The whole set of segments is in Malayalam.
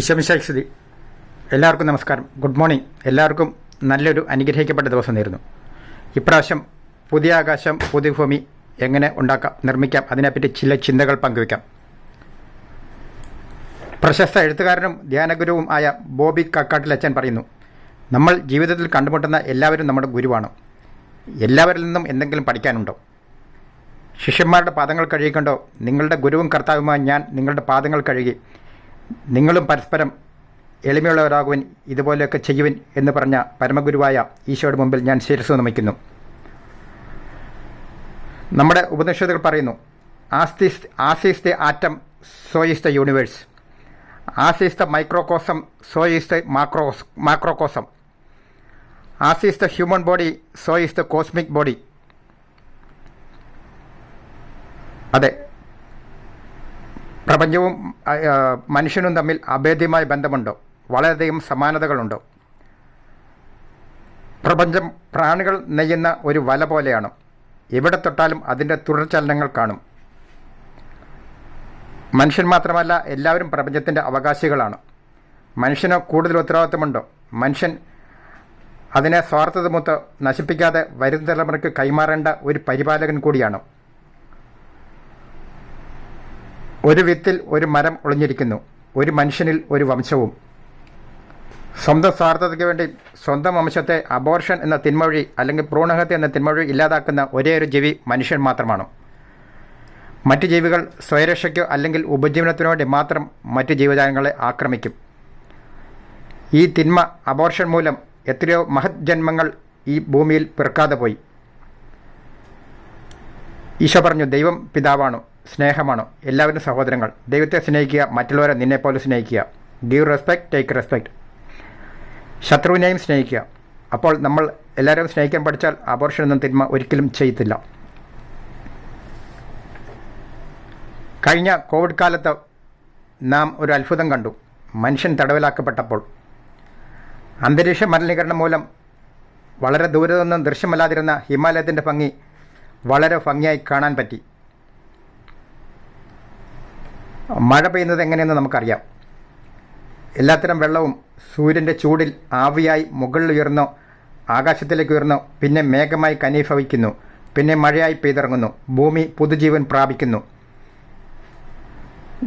ഈശോമിശിഹായ്ക്ക് എല്ലാവർക്കും നമസ്കാരം. Good morning. എല്ലാവർക്കും നല്ലൊരു അനുഗ്രഹിക്കപ്പെട്ട ദിവസം നേരുന്നു. ഇപ്രാവശ്യം പുതിയ ആകാശം പുതിയ ഭൂമി എങ്ങനെ നിർമ്മിക്കാം, അതിനെപ്പറ്റി ചില ചിന്തകൾ പങ്കുവയ്ക്കാം. പ്രശസ്ത എഴുത്തുകാരനും ധ്യാനഗുരുവും ആയ ബോബി കക്കാട്ടിലച്ചൻ പറയുന്നു, നമ്മൾ ജീവിതത്തിൽ കണ്ടുമുട്ടുന്ന എല്ലാവരും നമ്മുടെ ഗുരുവാണ്. എല്ലാവരിൽ നിന്നും എന്തെങ്കിലും പഠിക്കാനുണ്ടോ? ശിഷ്യന്മാരുടെ പാദങ്ങൾ കഴുകിക്കൊണ്ടോ നിങ്ങളുടെ ഗുരുവും കർത്താവുമായ ഞാൻ നിങ്ങളുടെ പാദങ്ങൾ കഴുകി നിങ്ങളും പരസ്പരം എളിമയുള്ളവരാകുവിൻ, ഇതുപോലെയൊക്കെ ചെയ്യുവിൻ എന്ന് പറഞ്ഞ പരമഗുരുവായ ഈശോയുടെ മുമ്പിൽ ഞാൻ ശിരസ്സ് നമിക്കുന്നു. നമ്മുടെ ഉപനിഷത്തുകൾ പറയുന്നു, as is the atom, so is the universe. As is the microcosm, so is the macrocosm. As is the human body, so is the cosmic body. അതെ, പ്രപഞ്ചവും മനുഷ്യനും തമ്മിൽ അഭേദ്യമായ ബന്ധമുണ്ടോ? വളരെയധികം സമാനതകളുണ്ടോ? പ്രപഞ്ചം പ്രാണികൾ നെയ്യുന്ന ഒരു വല പോലെയാണ്. എവിടെ തൊട്ടാലും അതിൻ്റെ തുടർചലനങ്ങൾ കാണും. മനുഷ്യൻ മാത്രമല്ല, എല്ലാവരും പ്രപഞ്ചത്തിൻ്റെ അവകാശികളാണ്. മനുഷ്യന് കൂടുതൽ ഉത്തരവാദിത്തമുണ്ടോ? മനുഷ്യൻ അതിനെ സ്വാർത്ഥതമൊത്ത് നശിപ്പിക്കാതെ വരും തലമുറയ്ക്ക് കൈമാറേണ്ട ഒരു പരിപാലകൻ കൂടിയാണ്. ഒരു വിത്തിൽ ഒരു മരം ഒളിഞ്ഞിരിക്കുന്നു, ഒരു മനുഷ്യനിൽ ഒരു വംശവും. സ്വന്തം സ്വാർത്ഥതയ്ക്ക് വേണ്ടി സ്വന്തം വംശത്തെ അബോർഷൻ എന്ന തിന്മവഴി അല്ലെങ്കിൽ ഭ്രൂണഹത്യ എന്ന തിന്മവഴി ഇല്ലാതാക്കുന്ന ഒരേ ഒരു ജീവി മനുഷ്യൻ മാത്രമാണ്. മറ്റു ജീവികൾ സ്വയരക്ഷയ്ക്കോ അല്ലെങ്കിൽ ഉപജീവനത്തിനു വേണ്ടി മാത്രം മറ്റു ജീവജാലങ്ങളെ ആക്രമിക്കും. ഈ തിന്മ അബോർഷൻ മൂലം എത്രയോ മഹത് ജന്മങ്ങൾ ഈ ഭൂമിയിൽ പിറക്കാതെ പോയി. ഈശോ പറഞ്ഞു, ദൈവം പിതാവാണ്, സ്നേഹമാണ്, എല്ലാവരും സഹോദരങ്ങൾ. ദൈവത്തെ സ്നേഹിക്കുക, മറ്റുള്ളവരെ നിന്നെപ്പോലെ സ്നേഹിക്കുക. Give respect, take respect. ശത്രുവിനെയും സ്നേഹിക്കുക. അപ്പോൾ നമ്മൾ എല്ലാവരും സ്നേഹിക്കാൻ പഠിച്ചാൽ അബോർഷൻ എന്ന തിന്മ ഒരിക്കലും ചെയ്യത്തില്ല. കഴിഞ്ഞ കോവിഡ് കാലത്ത് നാം ഒരു അത്ഭുതം കണ്ടു. മനുഷ്യൻ തടവിലാക്കപ്പെട്ടപ്പോൾ അന്തരീക്ഷ മലിനീകരണം മൂലം വളരെ ദൂരെ നിന്നും ദൃശ്യമല്ലാതിരുന്ന ഹിമാലയത്തിൻ്റെ ഭംഗി വളരെ ഭംഗിയായി കാണാൻ പറ്റി. മഴ പെയ്യുന്നത് എങ്ങനെയെന്ന് നമുക്കറിയാം. എല്ലാത്തരം വെള്ളവും സൂര്യൻ്റെ ചൂടിൽ ആവിയായി മുകളിൽ ഉയർന്നോ ആകാശത്തിലേക്ക് ഉയർന്നോ പിന്നെ മേഘമായി കനീഭവിക്കുന്നു, പിന്നെ മഴയായി പെയ്തിറങ്ങുന്നു. ഭൂമി പുതുജീവൻ പ്രാപിക്കുന്നു.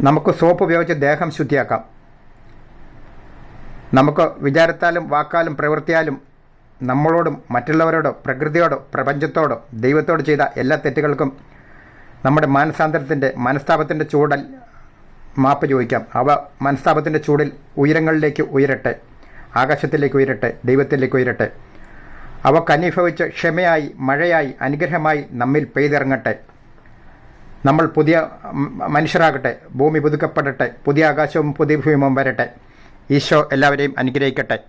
നമുക്ക് സോപ്പ് ഉപയോഗിച്ച് ദേഹം ശുദ്ധിയാക്കാം. നമുക്ക് വിചാരത്താലും വാക്കാലും പ്രവൃത്തിയാലും നമ്മളോടും മറ്റുള്ളവരോടോ പ്രകൃതിയോടോ പ്രപഞ്ചത്തോടോ ദൈവത്തോട് ചെയ്ത എല്ലാ തെറ്റുകൾക്കും നമ്മുടെ മനസ്താപത്തിൻ്റെ ചൂടൽ മാപ്പ് ചോദിക്കാം. അവ മനസ്താപത്തിൻ്റെ ചൂടിൽ ഉയരങ്ങളിലേക്ക് ഉയരട്ടെ, ആകാശത്തിലേക്ക് ഉയരട്ടെ, ദൈവത്തിലേക്ക് ഉയരട്ടെ. അവ കനീഭവിച്ച് ക്ഷമയായി മഴയായി അനുഗ്രഹമായി നമ്മിൽ പെയ്തിറങ്ങട്ടെ. നമ്മൾ പുതിയ മനുഷ്യരാകട്ടെ, ഭൂമി പുതുക്കപ്പെടട്ടെ, പുതിയ ആകാശവും പുതിയ ഭൂമിയും വരട്ടെ. ഈശോ എല്ലാവരെയും അനുഗ്രഹിക്കട്ടെ.